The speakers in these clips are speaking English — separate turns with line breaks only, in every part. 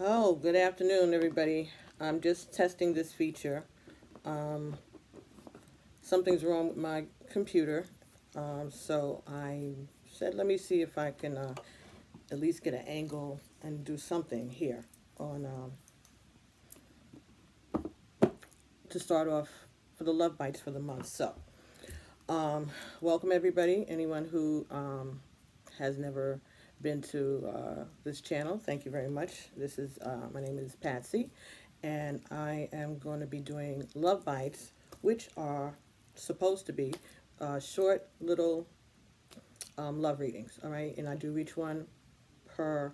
Oh, good afternoon, everybody. I'm just testing this feature. Um, Something's wrong with my computer, so I said, let me see if I can at least get an angle and do something here on to start off for the love bites for the month. So, um, welcome everybody. Anyone who has never been to this channel, thank you very much. This is my name is Patsy, and I am going to be doing love bites, which are supposed to be short little love readings. All right, and I do each one per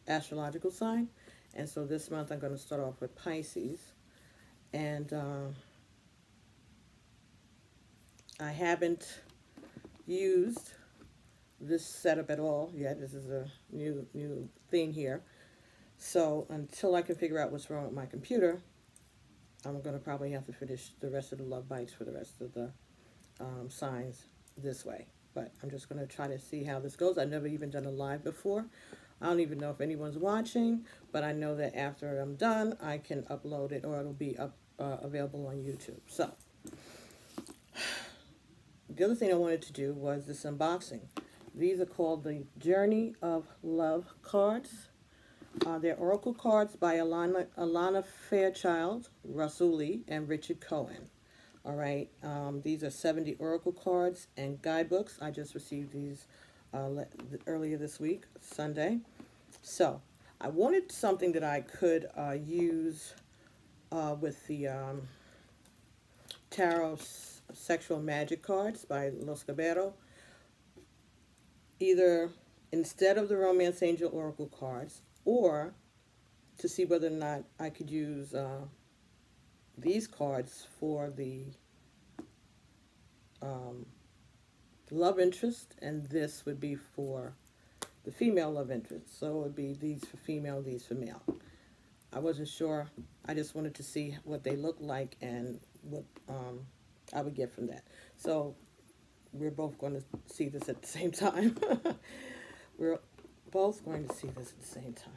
astrological sign. And so this month I'm going to start off with Pisces, and I haven't used this setup at all yet. This is a new thing here. So until I can figure out what's wrong with my computer, I'm going to probably have to finish the rest of the love bites for the rest of the signs this way. But I'm just going to try to see how this goes. I've never even done a live before. I don't even know if anyone's watching, but I know that after I'm done, I can upload it, or it'll be up available on YouTube. So the other thing I wanted to do was this unboxing. These are called the Journey of Love cards. They're oracle cards by Alana Fairchild, Russell Lee, and Richard Cohen. All right, these are 70 oracle cards and guidebooks. I just received these earlier this week, Sunday. So I wanted something that I could use with the Tarot Sexual Magic cards by Los Cabero, either instead of the Romance Angel Oracle cards, or to see whether or not I could use these cards for the um, love interest, and this would be for the female love interest. So it would be these for female, these for male. I wasn't sure. I just wanted to see what they look like and what I would get from that. So we're both going to see this at the same time. We're both going to see this at the same time.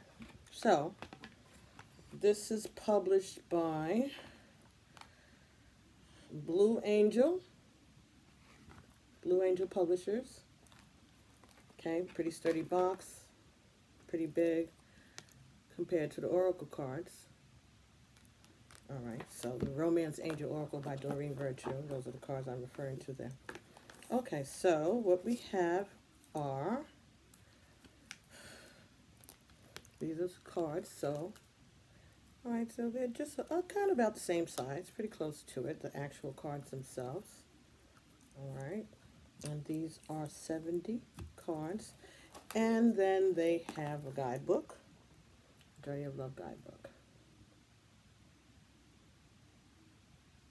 So this is published by Blue Angel Publishers. Okay, pretty sturdy box, pretty big compared to the Oracle cards. All right, so the Romance Angel Oracle by Doreen Virtue. Those are the cards I'm referring to there. Okay, so what we have are, these are cards. So, all right, so they're just kind of about the same size, pretty close to it, the actual cards themselves. All right, and these are 70 cards. And then they have a guidebook, Journey of Love guidebook.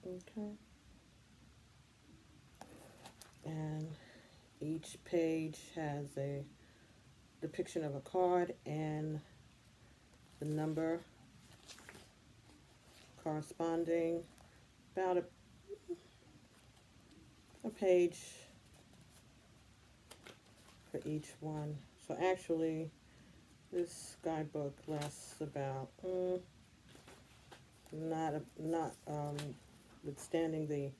Okay. And each page has a depiction of a card and the number corresponding, about a page for each one. So actually, this guidebook lasts about not withstanding the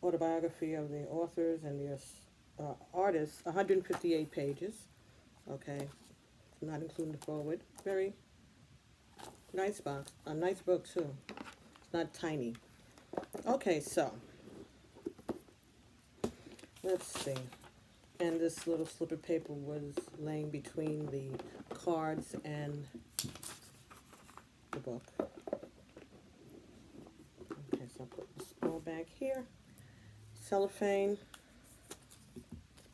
autobiography of the authors and the artists, 158 pages. Okay, not including the forward. Very nice box, a nice book too. It's not tiny. Okay, so let's see. And this little slip of paper was laying between the cards and the book. Okay, so I'll put the small bag here. Cellophane.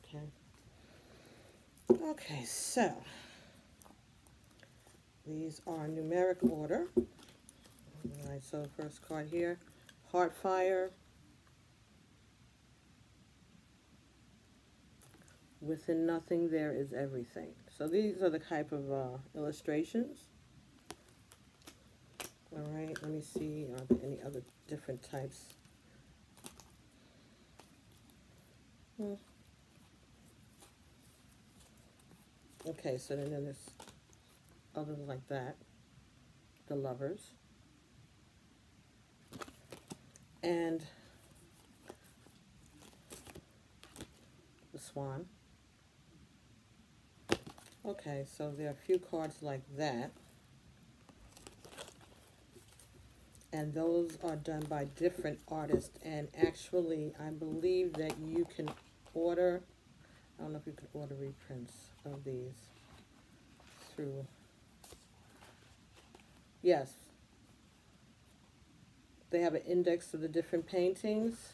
Okay. Okay, so these are numeric order. All right, so first card here, Heartfire. Within nothing there is everything. So these are the type of illustrations. All right, let me see, are there any other different types? Okay, so then there's others like that. The Lovers. And the Swan. Okay, so there are a few cards like that. And those are done by different artists. And actually, I believe that you can order, I don't know if you can order reprints of these through, yes. They have an index of the different paintings.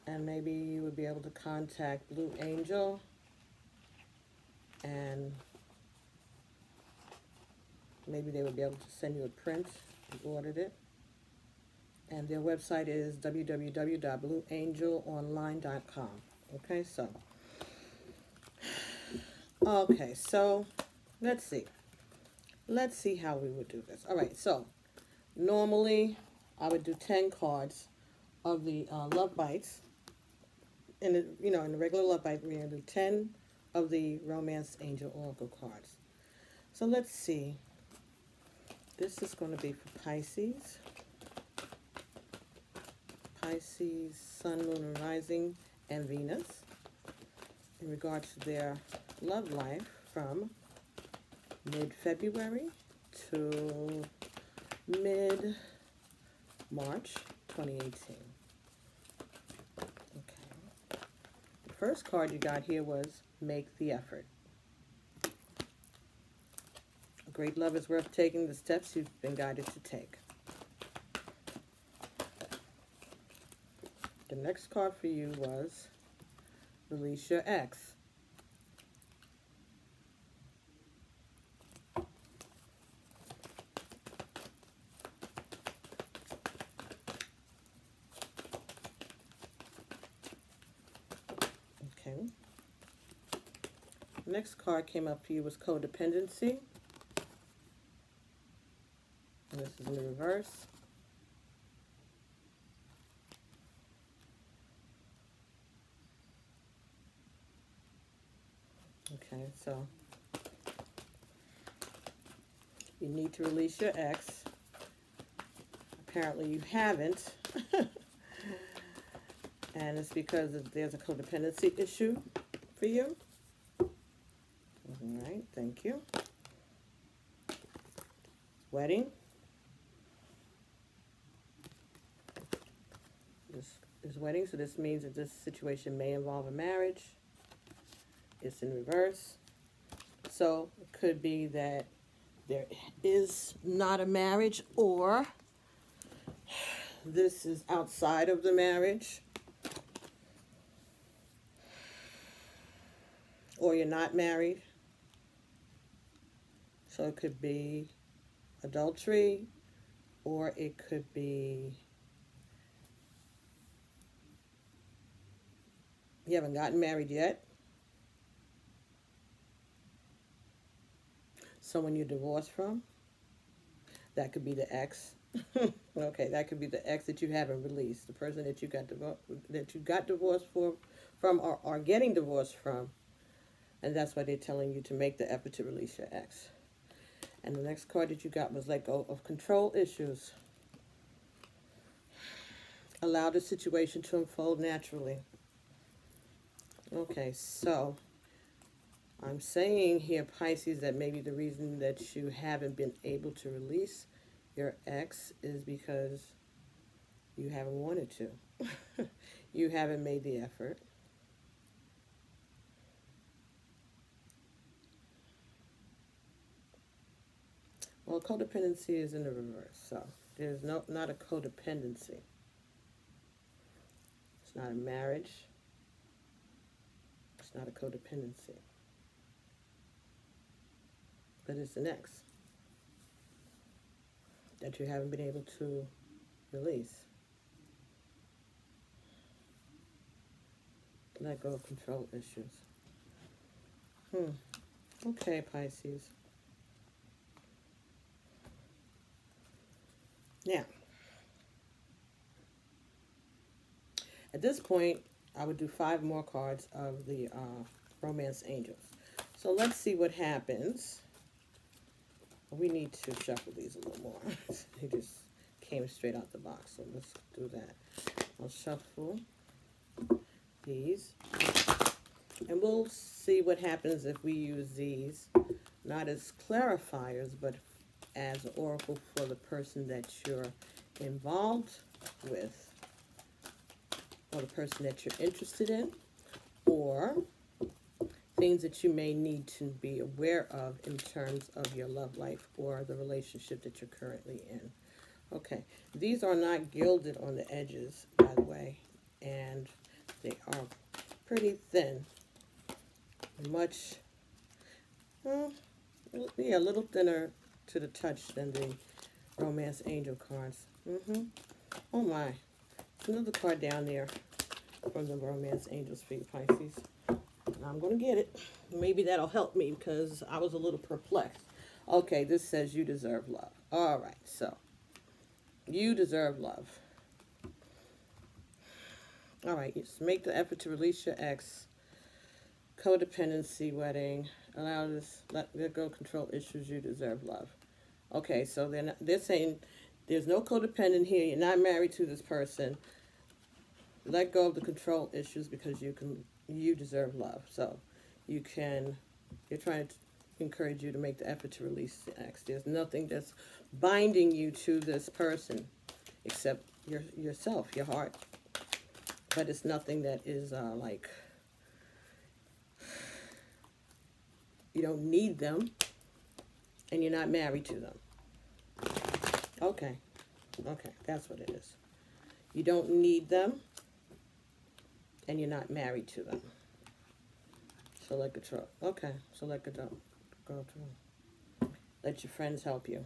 And maybe you would be able to contact Blue Angel and maybe they would be able to send you a print if you ordered it. And their website is www.blueangelonline.com. Okay, so let's see. Let's see how we would do this. All right, so normally I would do 10 cards of the Love Bites. In the, in the regular Love Bite, we're going to do 10 of the Romance Angel Oracle cards. So let's see. This is going to be for Pisces. Pisces, Sun, Moon, and Rising, and Venus. In regards to their love life from mid-February to mid-March 2018. First card you got here was Make the Effort. A great love is worth taking the steps you've been guided to take. The next card for you was Release Your Ex. Okay. Next card came up for you was Codependency. And this is in the reverse. Okay, so you need to release your ex. Apparently you haven't. And it's because there's a codependency issue for you. All right, thank you. Wedding. This is wedding, so this means that this situation may involve a marriage. It's in reverse. So it could be that there is not a marriage, or this is outside of the marriage, or you're not married. So it could be adultery, or it could be you haven't gotten married yet. Someone you're divorced from. That could be the ex. Okay, that could be the ex that you haven't released, the person that you got divorced from, or are getting divorced from, and that's why they're telling you to make the effort to release your ex. And the next card that you got was Let Go of Control Issues. Allow the situation to unfold naturally. Okay, so I'm saying here, Pisces, that maybe the reason that you haven't been able to release your ex is because you haven't wanted to. You haven't made the effort. Well, codependency is in the reverse, so there's not a codependency. It's not a marriage. It's not a codependency. But it's an ex that you haven't been able to release. Let go of control issues. Okay, Pisces. Now, at this point, I would do 5 more cards of the Romance Angels. So let's see what happens We need to shuffle these a little more. They just came straight out the box, so let's do that. I'll shuffle these, and we'll see what happens if we use these, not as clarifiers, but as an oracle for the person that you're involved with, or the person that you're interested in, or things that you may need to be aware of in terms of your love life or the relationship that you're currently in. Okay, these are not gilded on the edges, by the way, and they are pretty thin. Much, well, yeah, a little thinner to the touch than the Romance Angel cards. Oh my, there's another card down there from the Romance Angels for you, Pisces. And I'm going to get it. Maybe that'll help me because I was a little perplexed. Okay, this says you deserve love. All right, so you deserve love. All right, just make the effort to release your ex. Codependency wedding. Allow this, let go control issues. You deserve love. Okay, so they're saying there's no codependent here. You're not married to this person. Let go of the control issues because you deserve love. So you're trying to encourage you to make the effort to release the ex. There's nothing that's binding you to this person except yourself, your heart. But it's nothing that is like, you don't need them and you're not married to them. Okay, that's what it is. You don't need them and you're not married to them. So let control. Okay, so let go through. Let your friends help you.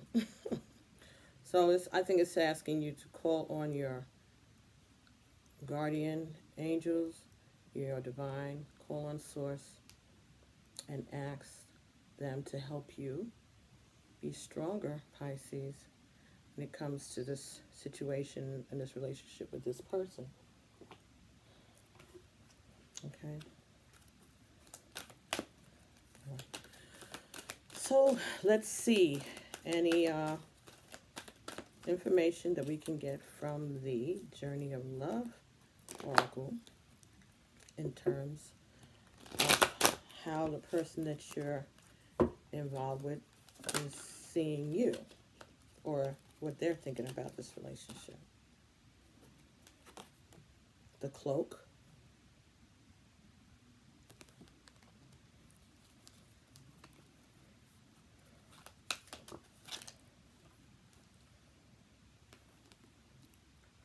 So I think it's asking you to call on your guardian angels, your divine, call on source, and ask them to help you be stronger, Pisces, when it comes to this situation and this relationship with this person. Okay. So let's see any information that we can get from the Journey of Love Oracle in terms of how the person that you're involved with is seeing you, or what they're thinking about this relationship. The Cloak.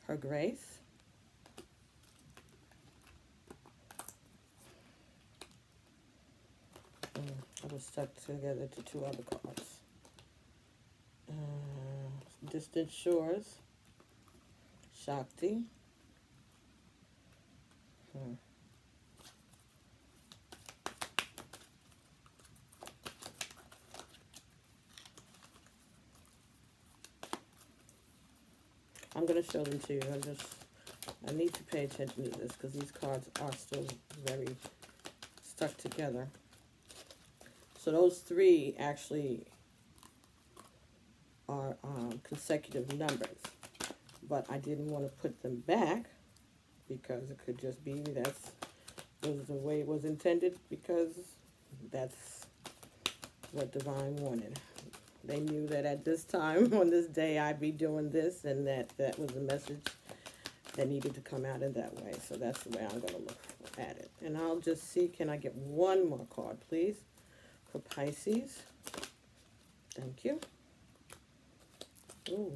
Her Grace. I was stuck together to two other cards. Distant Shores. Shakti. I'm going to show them to you. I need to pay attention to this because these cards are still very stuck together. So those three actually are consecutive numbers, but I didn't want to put them back because it could just be that was the way it was intended, because that's what Divine wanted. They knew that at this time, on this day, I'd be doing this, and that was a message that needed to come out in that way. So that's the way I'm going to look at it. And I'll just see, can I get one more card, please, for Pisces? Thank you. Ooh.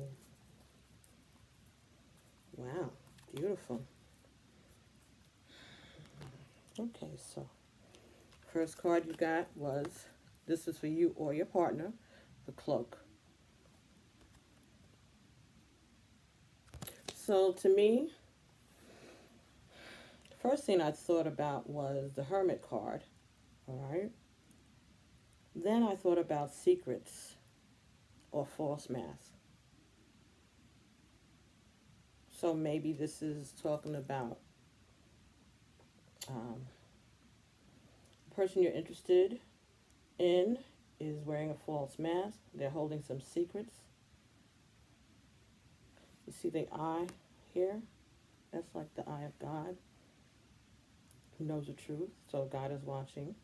Wow, beautiful. Okay, so first card you got was, this is for you or your partner, the Cloak. So to me, the first thing I thought about was the Hermit card, all right? Then I thought about secrets or false masks. So maybe this is talking about the person you're interested in is wearing a false mask. They're holding some secrets. You see the eye here? That's like the eye of God, who knows the truth. So God is watching.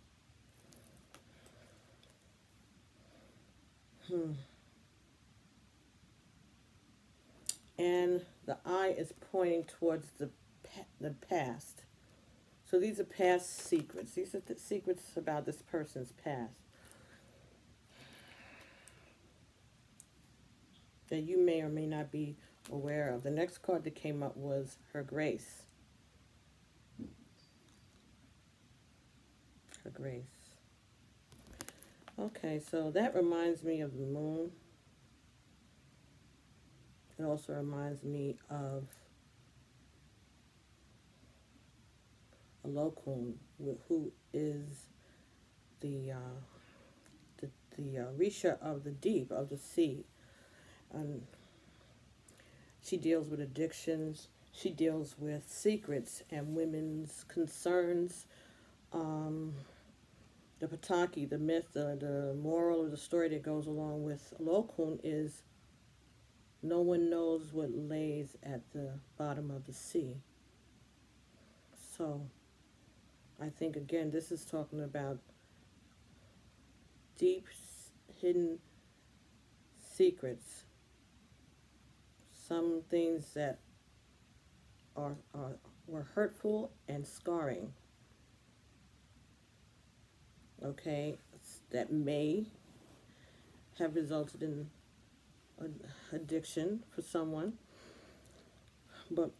And the eye is pointing towards the past. So these are past secrets. These are the secrets about this person's past that you may or may not be aware of. The next card that came up was Her Grace. Her Grace. Okay, so that reminds me of the moon. It also reminds me of a Lokun, who is the Risha of the deep, of the sea. And she deals with addictions. She deals with secrets and women's concerns. The Pataki, the myth, the moral of the story that goes along with Lokun is no one knows what lays at the bottom of the sea. So I think, again, this is talking about deep, hidden secrets. Some things that were hurtful and scarring. Okay, that may have resulted in addiction for someone, but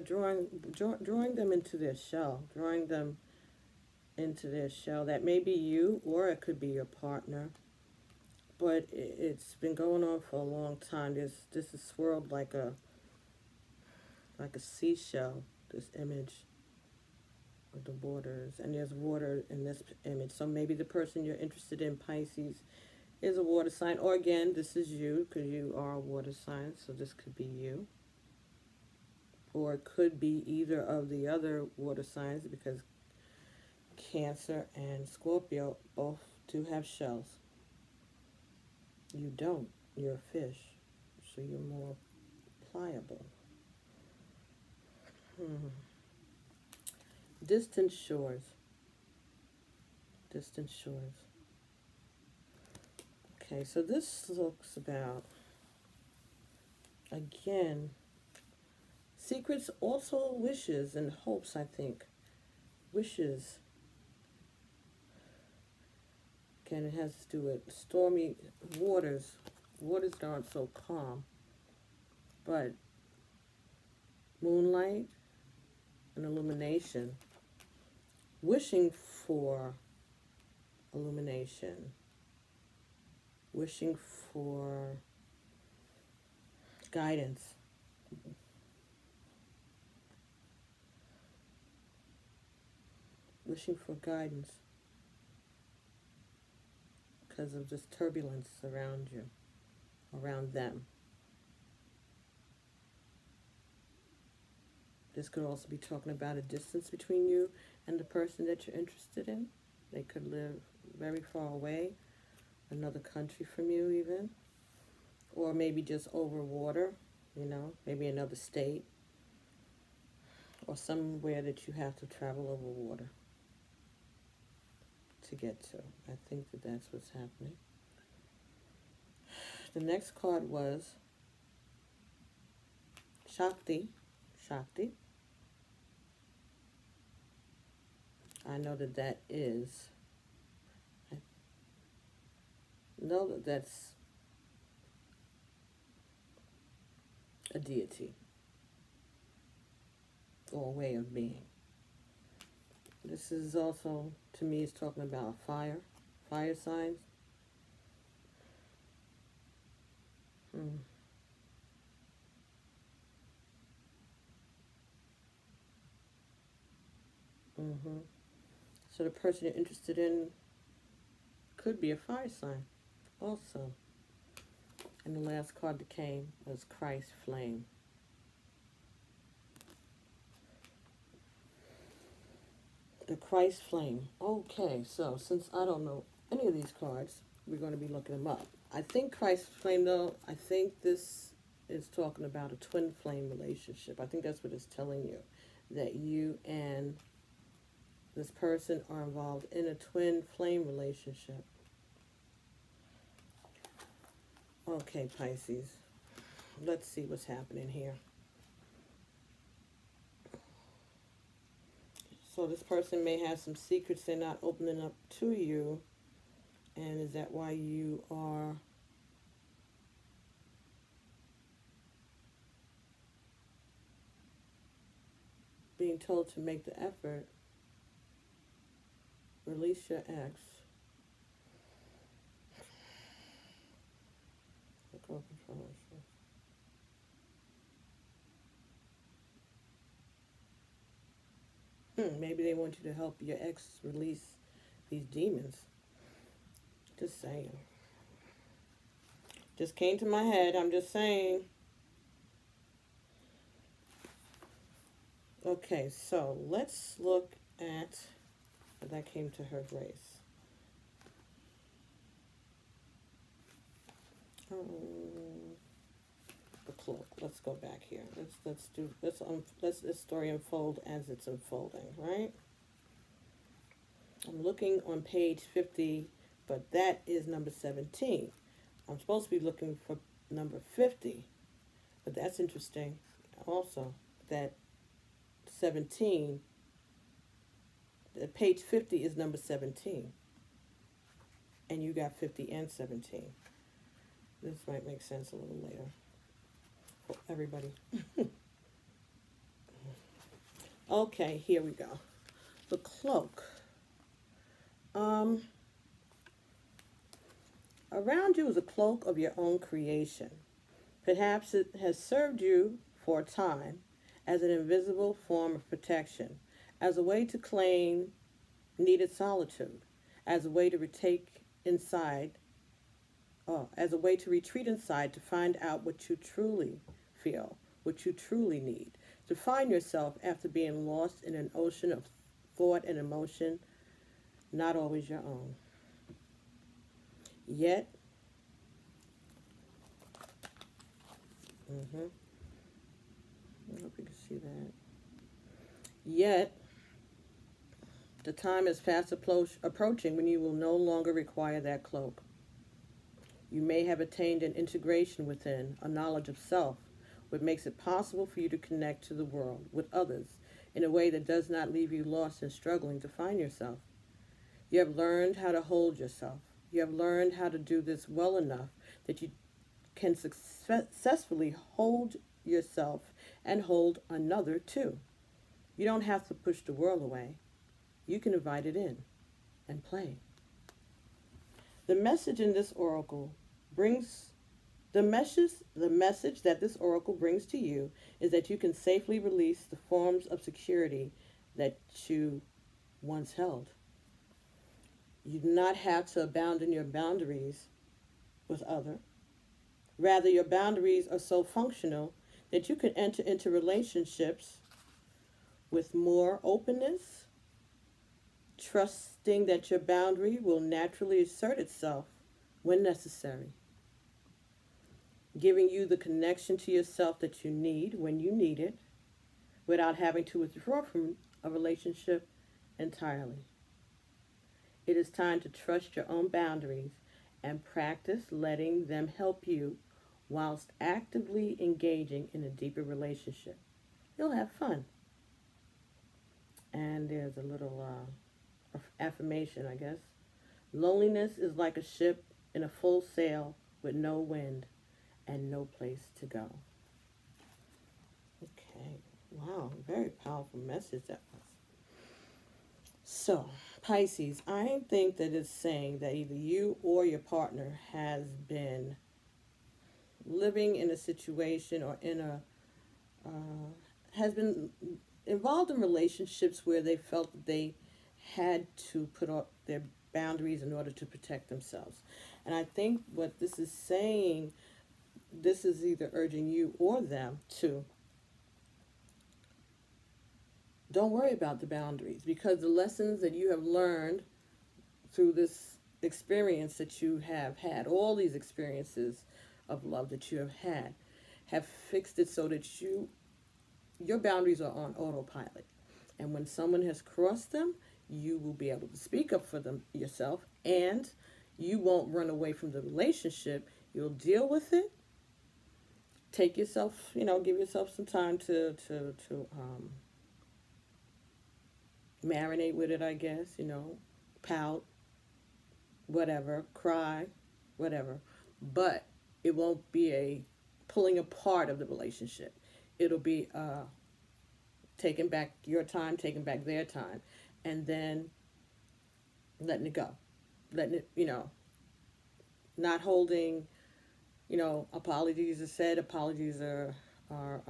drawing them into their shell, that may be you, or it could be your partner, but it's been going on for a long time. This is swirled like a seashell, this image of the waters, and there's water in this image. So maybe the person you're interested in, Pisces, is a water sign, or again, this is you, because you are a water sign, so this could be you. Or it could be either of the other water signs, because Cancer and Scorpio both do have shells. You don't. You're a fish, so you're more pliable. Distant shores. Distant shores. Okay, so this looks about, again, secrets, also wishes and hopes, I think. Wishes. Again, it has to do with stormy waters. Waters that aren't so calm. But moonlight and illumination. Wishing for illumination. Wishing for guidance. Wishing for guidance because of this turbulence around you, around them. This could also be talking about a distance between you and the person that you're interested in. They could live very far away, another country from you even, or maybe just over water, you know, maybe another state, or somewhere that you have to travel over water to get to. I think that that's what's happening. The next card was Shakti. Shakti. I know that that is, I know that that's a deity or a way of being. This is also, to me, is talking about fire signs. So the person you're interested in could be a fire sign also. And the last card that came was Christ Flame. The Christ flame. Okay, so since I don't know any of these cards, we're going to be looking them up. I think Christ flame, though, I think this is talking about a twin flame relationship. I think that's what it's telling you, that you and this person are involved in a twin flame relationship. Okay, Pisces. Let's see what's happening here. So this person may have some secrets they're not opening up to you. And is that why you are being told to make the effort? Release your ex. Maybe they want you to help your ex release these demons. Just saying. Just came to my head. I'm just saying. Okay, so let's look at, that came to her grace. The cloak. Let's go back here. Let's this story unfold as it's unfolding, right? I'm looking on page 50, but that is number 17. I'm supposed to be looking for number 50, but that's interesting also, that 17, page 50 is number 17, and you got 50 and 17. This might make sense a little later for everybody. Okay, here we go. The cloak. Around you is a cloak of your own creation. Perhaps it has served you for a time as an invisible form of protection, as a way to claim needed solitude, as a way to retreat inside to find out what you truly feel, what you truly need, to find yourself after being lost in an ocean of thought and emotion, not always your own. Yet, I hope you can see that. Yet, the time is fast approaching when you will no longer require that cloak. You may have attained an integration within, a knowledge of self, what makes it possible for you to connect to the world, with others, in a way that does not leave you lost and struggling to find yourself. You have learned how to hold yourself. You have learned how to do this well enough that you can successfully hold yourself and hold another too. You don't have to push the world away. You can invite it in and play. The message in this oracle brings, the message that this oracle brings to you is that you can safely release the forms of security that you once held. You do not have to abandon your boundaries with others. Rather, your boundaries are so functional that you can enter into relationships with more openness, trusting that your boundary will naturally assert itself when necessary, giving you the connection to yourself that you need when you need it, without having to withdraw from a relationship entirely. It is time to trust your own boundaries and practice letting them help you whilst actively engaging in a deeper relationship. You'll have fun. And there's a little affirmation, I guess. Loneliness is like a ship in a full sail with no wind and no place to go. Okay. Wow, very powerful message that was. So, Pisces, I think that it's saying that either you or your partner has been living in a situation or has been involved in relationships where they felt that they had to put up their boundaries in order to protect themselves. And I think what this is saying, this is either urging you or them to Don't worry about the boundaries, because the lessons that you have learned through this experience that you have had, all these experiences of love that you have fixed it so that your boundaries are on autopilot. And when someone has crossed them, you will be able to speak up for them yourself, and you won't run away from the relationship. You'll deal with it. Take yourself, give yourself some time to marinate with it, I guess, pout, whatever, cry, whatever. But it won't be a pulling apart of the relationship. It'll be taking back your time, taking back their time, and then letting it go. Letting it, not holding, apologies are said, apologies are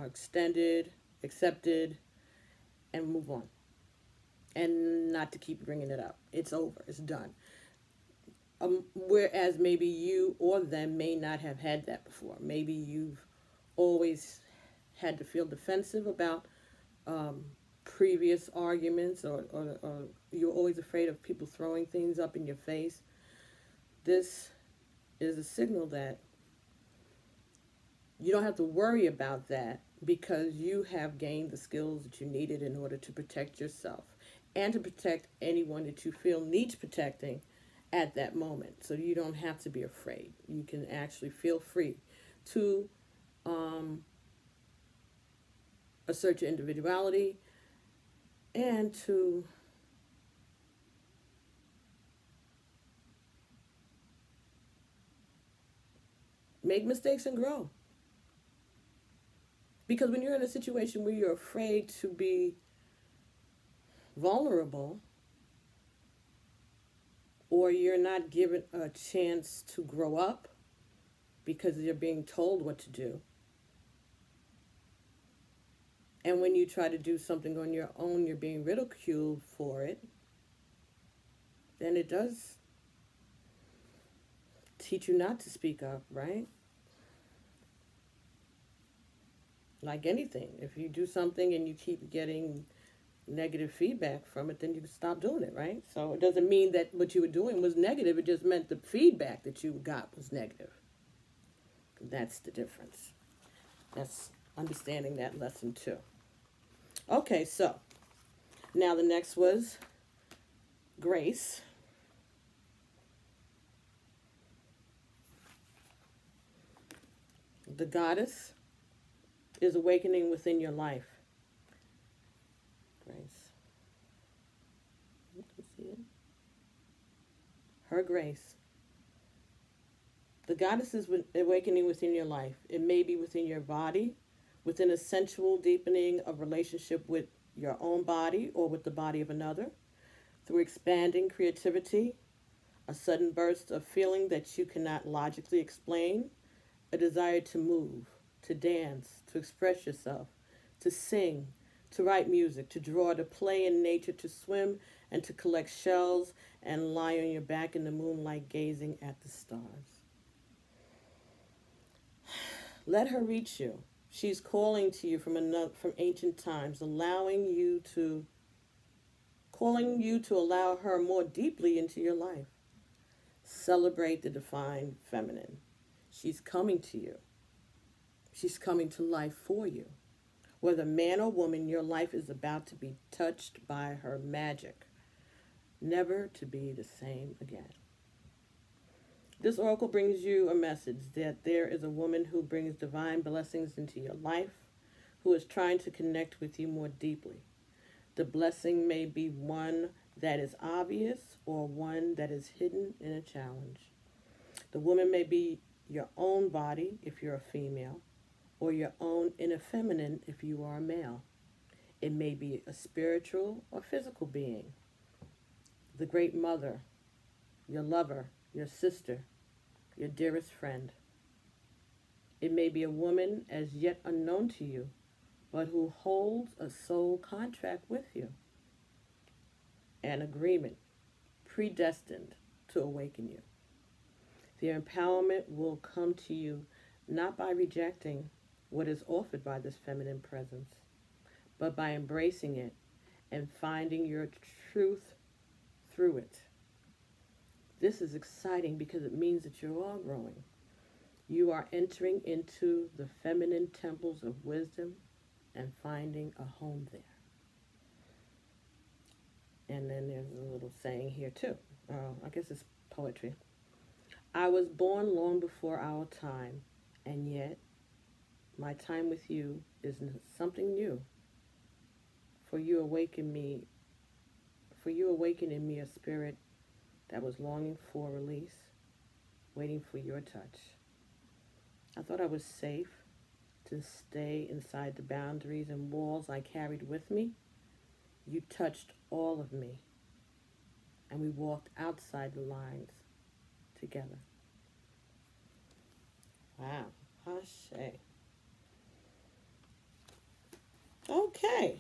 extended, accepted, and move on. And not to keep bringing it up. It's over. It's done. Whereas maybe you or them may not have had that before. Maybe you've always had to feel defensive about previous arguments, or you're always afraid of people throwing things up in your face. This is a signal that you don't have to worry about that, because you have gained the skills that you needed in order to protect yourself and to protect anyone that you feel needs protecting at that moment. So you don't have to be afraid. You can actually feel free to assert your individuality and to make mistakes and grow. Because when you're in a situation where you're afraid to be vulnerable, or you're not given a chance to grow up because you're being told what to do, and when you try to do something on your own, you're being ridiculed for it, then it does teach you not to speak up, right? Like anything, if you do something and you keep getting negative feedback from it, then you stop doing it, right? So it doesn't mean that what you were doing was negative. It just meant the feedback that you got was negative. That's the difference. That's understanding that lesson too. Okay, so now the next was grace. The goddess is awakening within your life. Grace. You can see it. Her grace. The goddess is awakening within your life. It may be within your body, within a sensual deepening of relationship with your own body or with the body of another, through expanding creativity, a sudden burst of feeling that you cannot logically explain, a desire to move, to dance, to express yourself, to sing, to write music, to draw, to play in nature, to swim, and to collect shells and lie on your back in the moonlight gazing at the stars. Let her reach you. She's calling to you from ancient times, calling you to allow her more deeply into your life. Celebrate the divine feminine. She's coming to you. She's coming to life for you. Whether man or woman, your life is about to be touched by her magic, never to be the same again. This oracle brings you a message that there is a woman who brings divine blessings into your life, who is trying to connect with you more deeply. The blessing may be one that is obvious or one that is hidden in a challenge. The woman may be your own body if you're a female, or your own inner feminine if you are a male. It may be a spiritual or physical being, the great mother, your lover, your sister, your dearest friend. It may be a woman as yet unknown to you, but who holds a soul contract with you, an agreement predestined to awaken you. The empowerment will come to you not by rejecting what is offered by this feminine presence, but by embracing it and finding your truth through it. This is exciting because it means that you're all growing. You are entering into the feminine temples of wisdom and finding a home there. And then there's a little saying here too. I guess it's poetry. I was born long before our time, and yet my time with you is something new. For you awaken me, for you awaken in me a spirit that was longing for release, waiting for your touch. I thought I was safe to stay inside the boundaries and walls I carried with me. You touched all of me, and we walked outside the lines together. Wow, Hashay. Okay,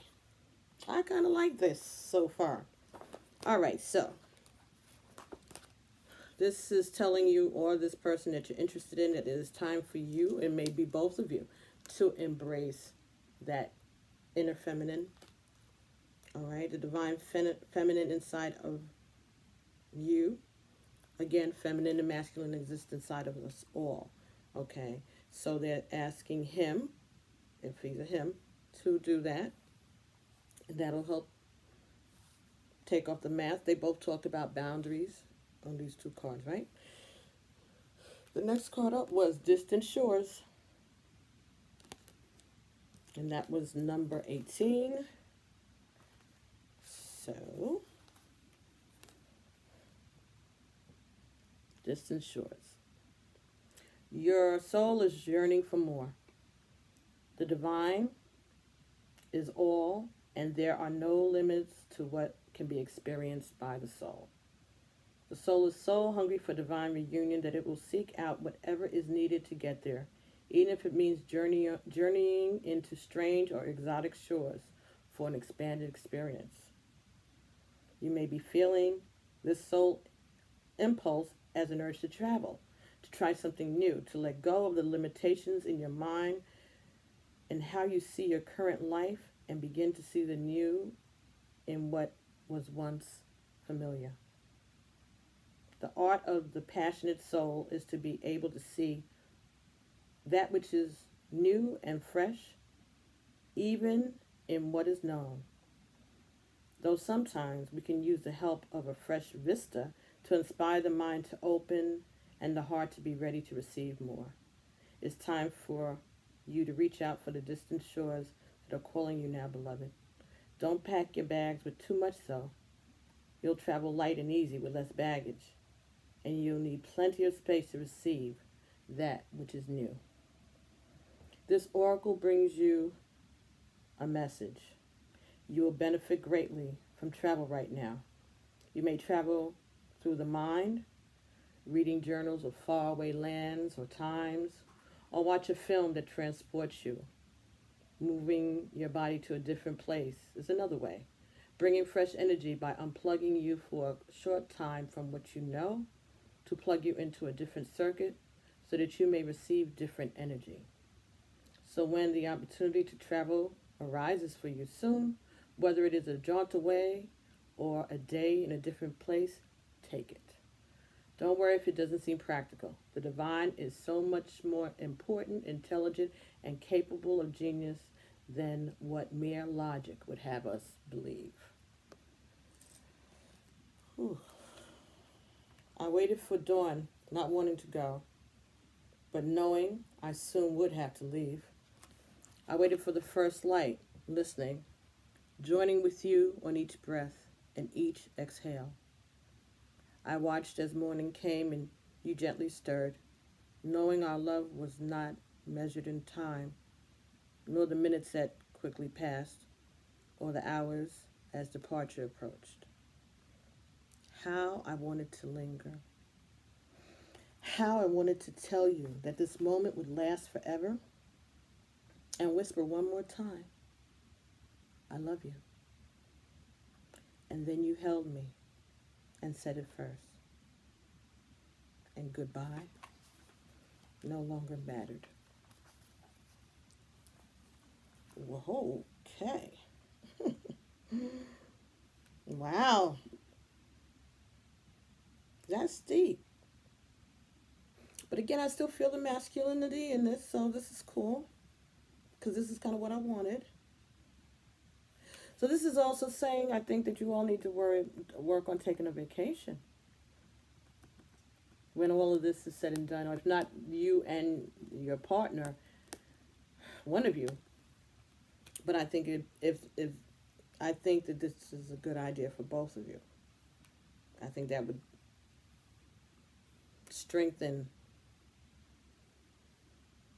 I kind of like this so far. All right, so this is telling you or this person that you're interested in that it is time for you, and maybe both of you, to embrace that inner feminine. All right, the divine feminine inside of you. Again, feminine and masculine exist inside of us all. Okay, so they're asking him, if he's a him, to do that. And that'll help take off the math. They both talked about boundaries on these two cards, right? The next card up was Distant Shores. And that was number 18. So, Distant Shores. Your soul is yearning for more. The divine is all, and there are no limits to what can be experienced by the soul. The soul is so hungry for divine reunion that it will seek out whatever is needed to get there, even if it means journeying into strange or exotic shores for an expanded experience. You may be feeling this soul impulse as an urge to travel, to try something new, to let go of the limitations in your mind and how you see your current life and begin to see the new in what was once familiar. The art of the passionate soul is to be able to see that which is new and fresh, even in what is known. Though sometimes we can use the help of a fresh vista to inspire the mind to open and the heart to be ready to receive more. It's time for you to reach out for the distant shores that are calling you now, beloved. Don't pack your bags with too much, though. You'll travel light and easy with less baggage, and you'll need plenty of space to receive that which is new. This oracle brings you a message. You will benefit greatly from travel right now. You may travel through the mind, reading journals of faraway lands or times, or watch a film that transports you. Moving your body to a different place is another way. Bringing fresh energy by unplugging you for a short time from what you know to plug you into a different circuit so that you may receive different energy. So when the opportunity to travel arises for you soon, whether it is a jaunt away or a day in a different place, take it. Don't worry if it doesn't seem practical. The divine is so much more important, intelligent, and capable of genius than what mere logic would have us believe. Whew. I waited for dawn, not wanting to go, but knowing I soon would have to leave. I waited for the first light, listening, joining with you on each breath and each exhale. I watched as morning came and you gently stirred, knowing our love was not measured in time, nor the minutes that quickly passed, or the hours as departure approached. How I wanted to linger. How I wanted to tell you that this moment would last forever and whisper one more time, I love you. And then you held me and said it first. And goodbye no longer mattered. Whoa, okay. Wow, that's deep. But again, I still feel the masculinity in this, so this is cool because this is kind of what I wanted. So this is also saying I think that you all need to work on taking a vacation when all of this is said and done, or if not you and your partner, one of you. But I think if I think that this is a good idea for both of you. I think that would strengthen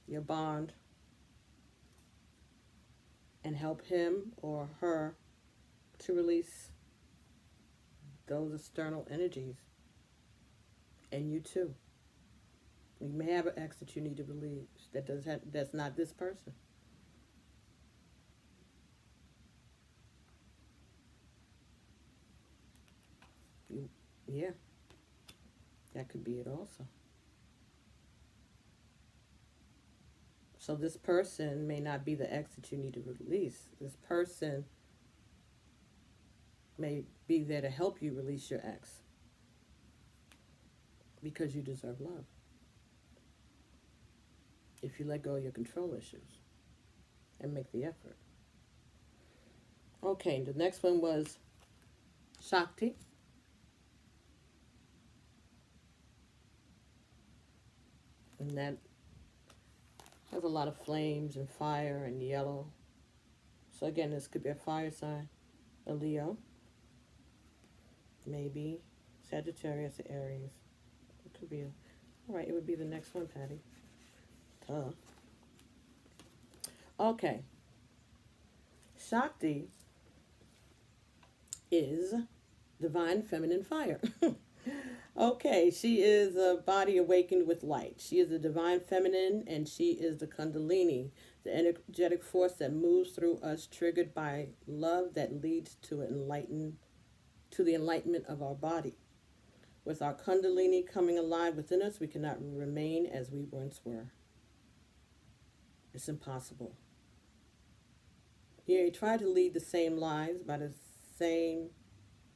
your bond and help him or her to release those external energies, and you too. You may have an ex that you need to release that's not this person. Yeah, that could be it also. So this person may not be the ex that you need to release. This person may be there to help you release your ex because you deserve love. If you let go of your control issues and make the effort. Okay, the next one was Shakti. And that has a lot of flames and fire and yellow. So again, this could be a fire sign, a Leo, maybe Sagittarius or Aries. It could be all right, it would be the next one, Patty. Duh. Okay. Shakti is divine feminine fire. Okay, she is a body awakened with light. She is the divine feminine, and she is the Kundalini, the energetic force that moves through us, triggered by love that leads to the enlightenment of our body. With our Kundalini coming alive within us, we cannot remain as we once were. It's impossible. You try to lead the same lives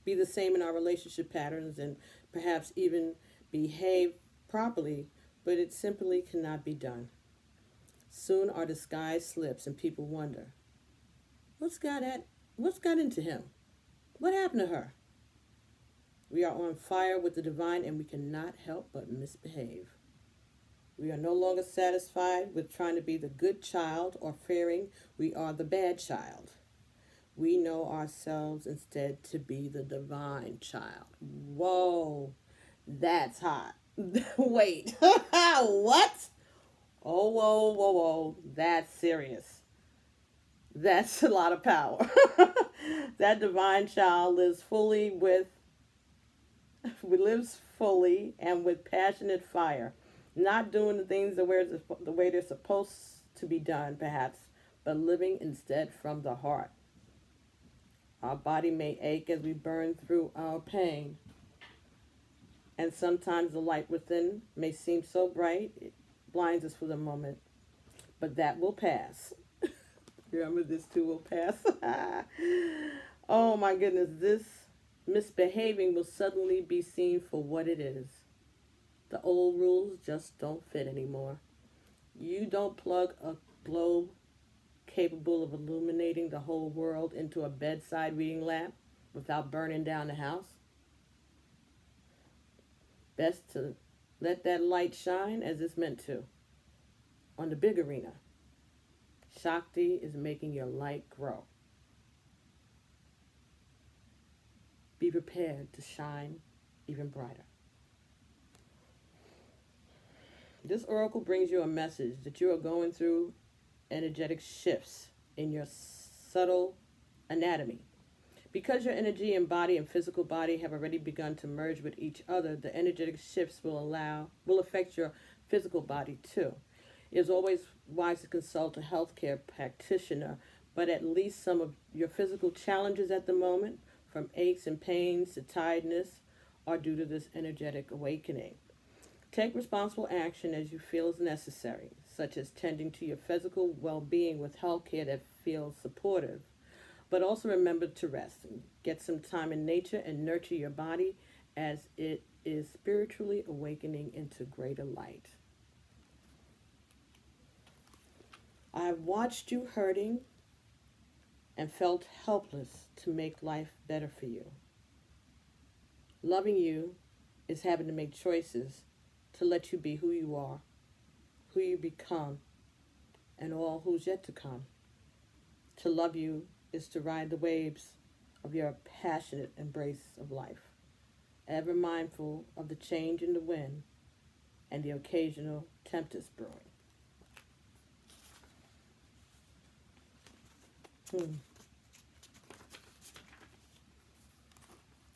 be the same in our relationship patterns, and perhaps even behave properly, but it simply cannot be done. Soon our disguise slips and people wonder, what's got into him? What happened to her? We are on fire with the divine, and we cannot help but misbehave. We are no longer satisfied with trying to be the good child or fearing we are the bad child. We know ourselves instead to be the divine child. Whoa, that's hot. Wait, what? Oh, whoa, whoa, whoa, that's serious. That's a lot of power. That divine child lives fully and with passionate fire, not doing the things the way they're supposed to be done, perhaps, but living instead from the heart. Our body may ache as we burn through our pain, and sometimes the light within may seem so bright it blinds us for the moment, but that will pass. Remember, this too will pass. Oh my goodness, this misbehaving will suddenly be seen for what it is. The old rules just don't fit anymore. You don't plug a globe capable of illuminating the whole world into a bedside reading lamp without burning down the house. Best to let that light shine as it's meant to. On the big arena, Shakti is making your light grow. Be prepared to shine even brighter. This oracle brings you a message that you are going through energetic shifts in your subtle anatomy. Because your energy and body and physical body have already begun to merge with each other, the energetic shifts will affect your physical body too. It is always wise to consult a healthcare practitioner, but at least some of your physical challenges at the moment, from aches and pains to tiredness, are due to this energetic awakening. Take responsible action as you feel is necessary, such as tending to your physical well-being with healthcare that feels supportive. But also remember to rest and get some time in nature and nurture your body as it is spiritually awakening into greater light. I've watched you hurting and felt helpless to make life better for you. Loving you is having to make choices to let you be who you are, who you become, and all who's yet to come. To love you is to ride the waves of your passionate embrace of life, ever mindful of the change in the wind and the occasional tempest brewing.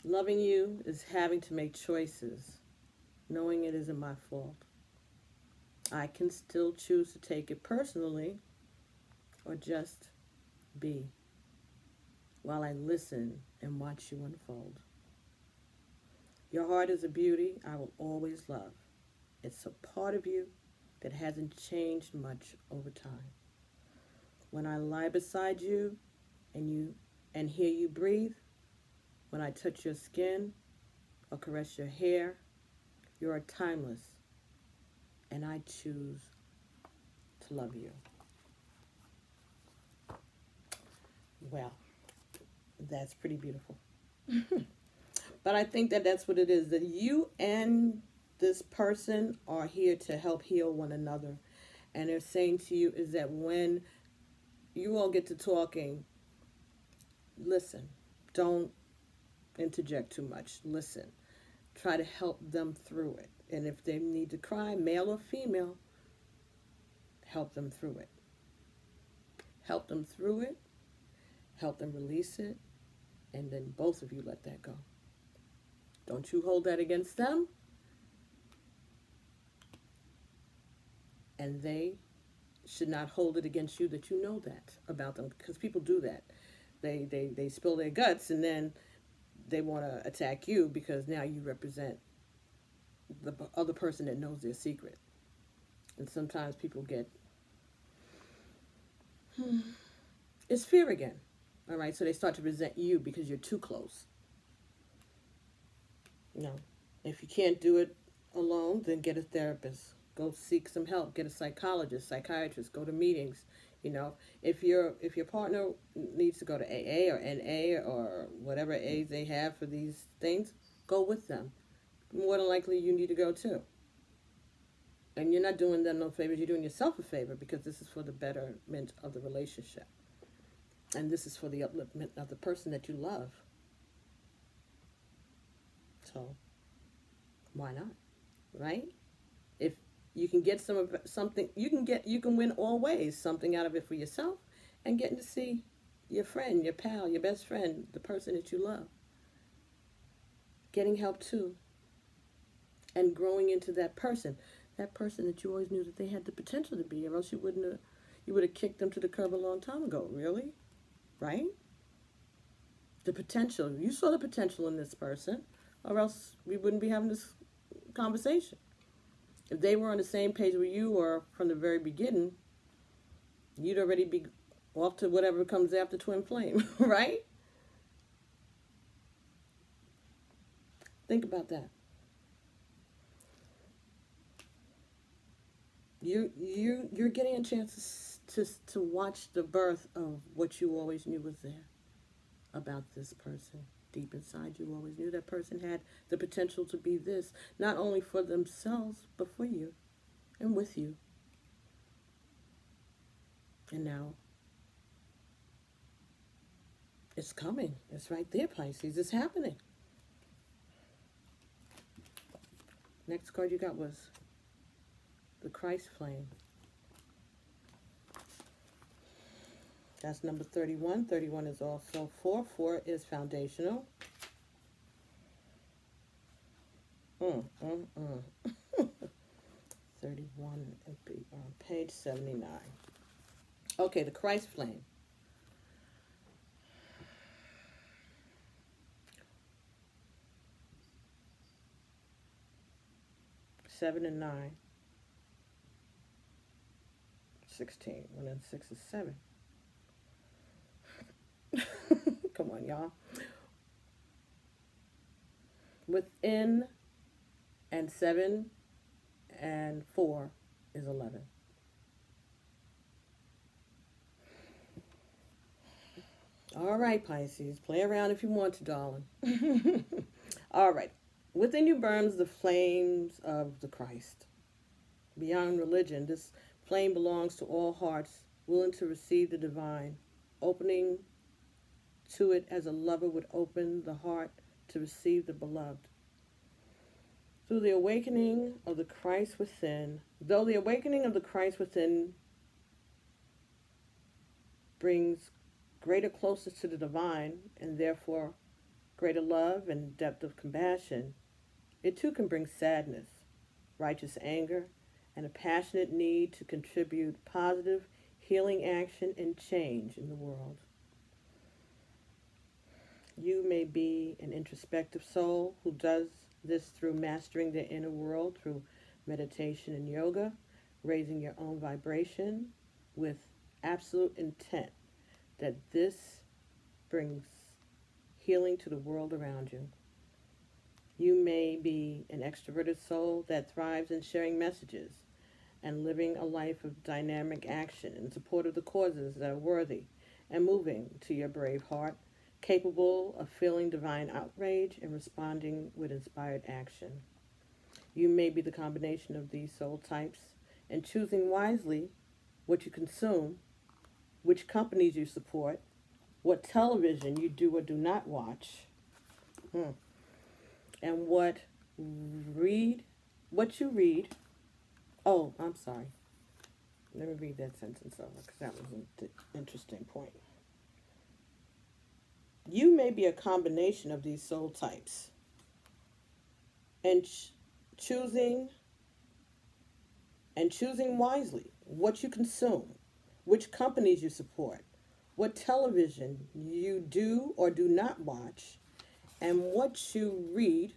Loving you is having to make choices, knowing it isn't my fault. I can still choose to take it personally or just be while I listen and watch you unfold. Your heart is a beauty I will always love. It's a part of you that hasn't changed much over time. When I lie beside you and hear you breathe, when I touch your skin or caress your hair, you are timeless, and I choose to love you. Well, that's pretty beautiful. But I think that that's what it is, that you and this person are here to help heal one another. And they're saying to you is that when you all get to talking, listen. Don't interject too much. Listen. Try to help them through it. And if they need to cry, male or female, help them through it. Help them through it. Help them release it. And then both of you let that go. Don't you hold that against them. And they should not hold it against you that you know that about them. Because people do that. They spill their guts and then they want to attack you because now you represent the other person that knows their secret. And sometimes people get, it's fear again. All right, so they start to resent you because you're too close. No. If you can't do it alone, then get a therapist. Go seek some help. Get a psychologist, psychiatrist. Go to meetings. You know, if your partner needs to go to AA or NA or whatever A's they have for these things, go with them. More than likely, you need to go too. And you're not doing them no favors. You're doing yourself a favor because this is for the betterment of the relationship. And this is for the upliftment of the person that you love. So, why not? Right? If you can get something, you can win all ways. Something out of it for yourself, and getting to see your friend, your pal, your best friend, the person that you love. Getting help too. And growing into that person that you always knew that they had the potential to be, or else you would have kicked them to the curb a long time ago. Really? Right? The potential. You saw the potential in this person, or else we wouldn't be having this conversation. If they were on the same page with you or from the very beginning, you'd already be off to whatever comes after twin flame, right? Think about that. You're getting a chance to watch the birth of what you always knew was there about this person. Deep inside, you always knew that person had the potential to be this, not only for themselves, but for you and with you. And now, it's coming. It's right there, Pisces. It's happening. Next card you got was the Christ Flame. That's number 31. 31 is also 4. 4 is foundational. 31 on page 79. Okay, the Christ Flame. Seven and 9. 16. 1 and 6 is 7. Come on, y'all. Within and 7 and 4 is 11. All right, Pisces. Play around if you want to, darling. All right. Within you burns the flames of the Christ. Beyond religion, this flame belongs to all hearts willing to receive the divine, opening to it as a lover would open the heart to receive the beloved. Through the awakening of the Christ within, though the awakening of the Christ within brings greater closeness to the divine and therefore greater love and depth of compassion, it too can bring sadness, righteous anger, and a passionate need to contribute positive healing action and change in the world. You may be an introspective soul who does this through mastering their inner world through meditation and yoga, raising your own vibration with absolute intent that this brings healing to the world around you. You may be an extroverted soul that thrives in sharing messages and living a life of dynamic action in support of the causes that are worthy and moving to your brave heart, capable of feeling divine outrage and responding with inspired action. You may be the combination of these soul types and choosing wisely what you consume, which companies you support, what television you do or do not watch, and what you read. Oh, I'm sorry. Let me read that sentence over because that was an interesting point. You may be a combination of these soul types and choosing wisely what you consume, which companies you support, what television you do or do not watch, and what you read,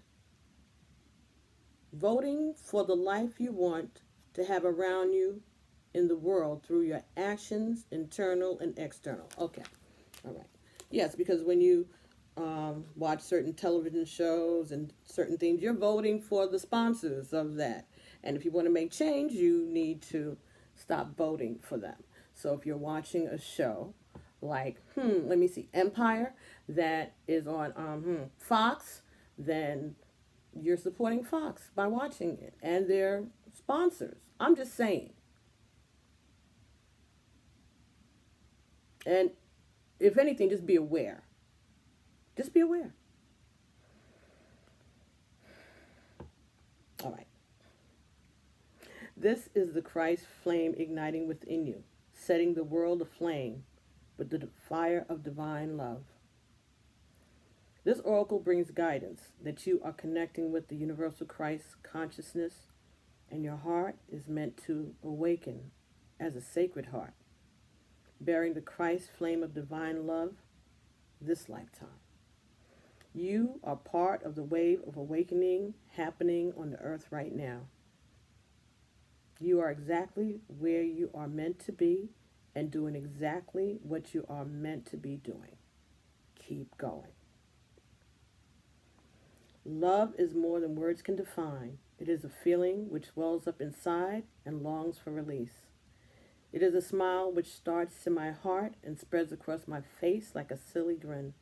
voting for the life you want to have around you in the world through your actions, internal and external. Okay, all right. Yes, because when you watch certain television shows and certain things, you're voting for the sponsors of that. And if you want to make change, you need to stop voting for them. So if you're watching a show like, let me see, Empire, that is on Fox, then you're supporting Fox by watching it and their sponsors. I'm just saying. And if anything, just be aware. Just be aware. All right. This is the Christ flame igniting within you, setting the world aflame with the fire of divine love. This oracle brings guidance that you are connecting with the universal Christ consciousness, and your heart is meant to awaken as a sacred heart, bearing the Christ flame of divine love this lifetime. You are part of the wave of awakening happening on the earth right now. You are exactly where you are meant to be and doing exactly what you are meant to be doing. Keep going. Love is more than words can define. It is a feeling which wells up inside and longs for release. It is a smile which starts in my heart and spreads across my face like a silly grin.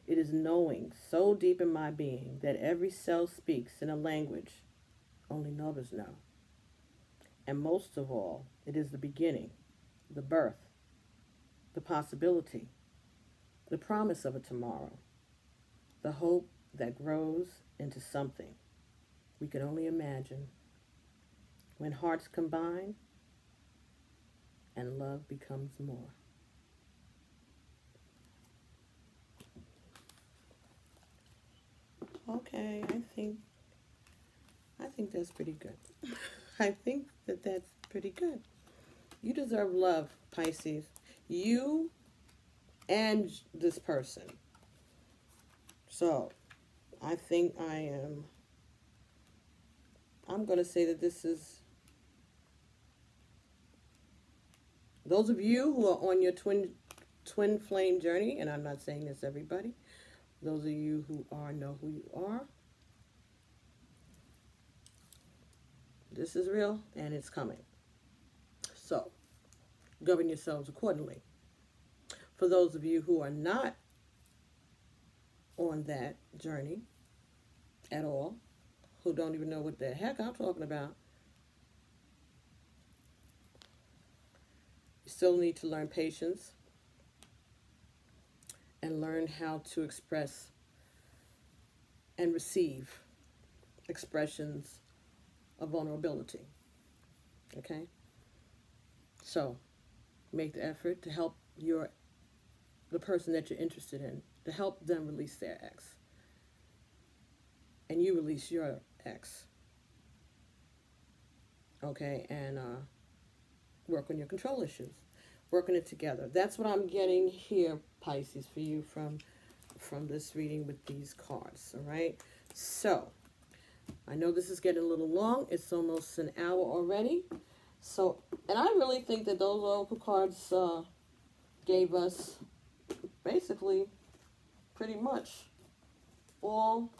It is knowing so deep in my being that every cell speaks in a language only lovers know. And most of all, it is the beginning, the birth, the possibility, the promise of a tomorrow, the hope that grows into something we can only imagine. When hearts combine and love becomes more. Okay, I think that's pretty good. I think that that's pretty good. You deserve love, Pisces. You and this person. So, I think I'm going to say that this is, those of you who are on your twin twin flame journey, and I'm not saying this everybody. Those of you who are know who you are. This is real and it's coming. So, govern yourselves accordingly. For those of you who are not on that journey at all, who don't even know what the heck I'm talking about, you still need to learn patience and learn how to express and receive expressions of vulnerability. Okay? So, make the effort to help the person that you're interested in, to help them release their ex. And you release your ex. Okay? And work on your control issues. Working it together. That's what I'm getting here, Pisces, for you from this reading with these cards. All right? So, I know this is getting a little long. It's almost an hour already. So, and I really think that those oracle cards gave us basically pretty much all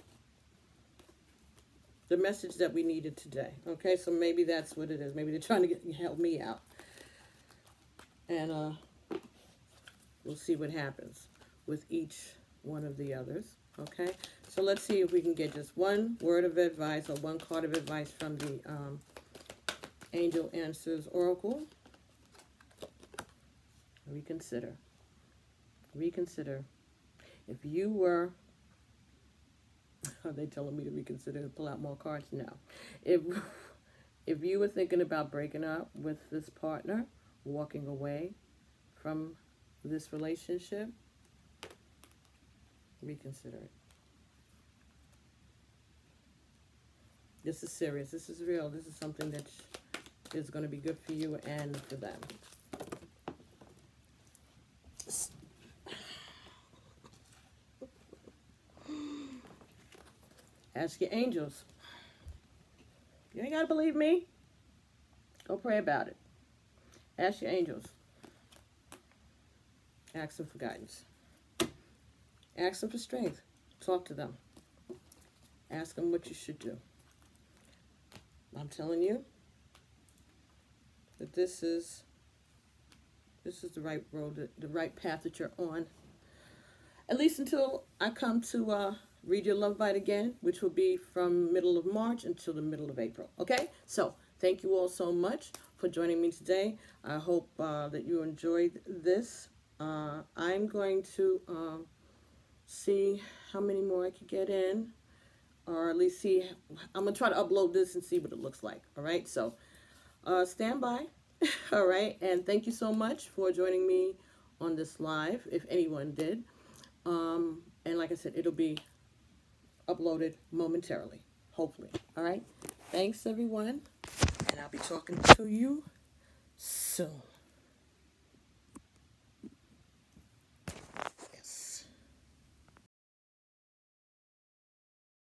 the message that we needed today. Okay, so maybe that's what it is. Maybe they're trying to help me out. And we'll see what happens with each one of the others. Okay, so let's see if we can get just one word of advice or one card of advice from the Angel Answers Oracle. Reconsider. Reconsider. If you were, are they telling me to reconsider and pull out more cards? No. If you were thinking about breaking up with this partner, walking away from this relationship, reconsider it. This is serious. This is real. This is something that is going to be good for you and for them. Ask your angels. You ain't got to believe me. Go pray about it. Ask your angels. Ask them for guidance. Ask them for strength. Talk to them. Ask them what you should do. I'm telling you that this is the right road, the right path that you're on. At least until I come to read your love bite again, which will be from middle of March until the middle of April. Okay? So, thank you all so much for joining me today. I hope that you enjoyed this. I'm going to see how many more I could get in, or at least see. I'm going to try to upload this and see what it looks like. All right? So, stand by. All right? And thank you so much for joining me on this live, if anyone did. And like I said, it'll be uploaded momentarily, hopefully. All right? Thanks, everyone. And I'll be talking to you soon.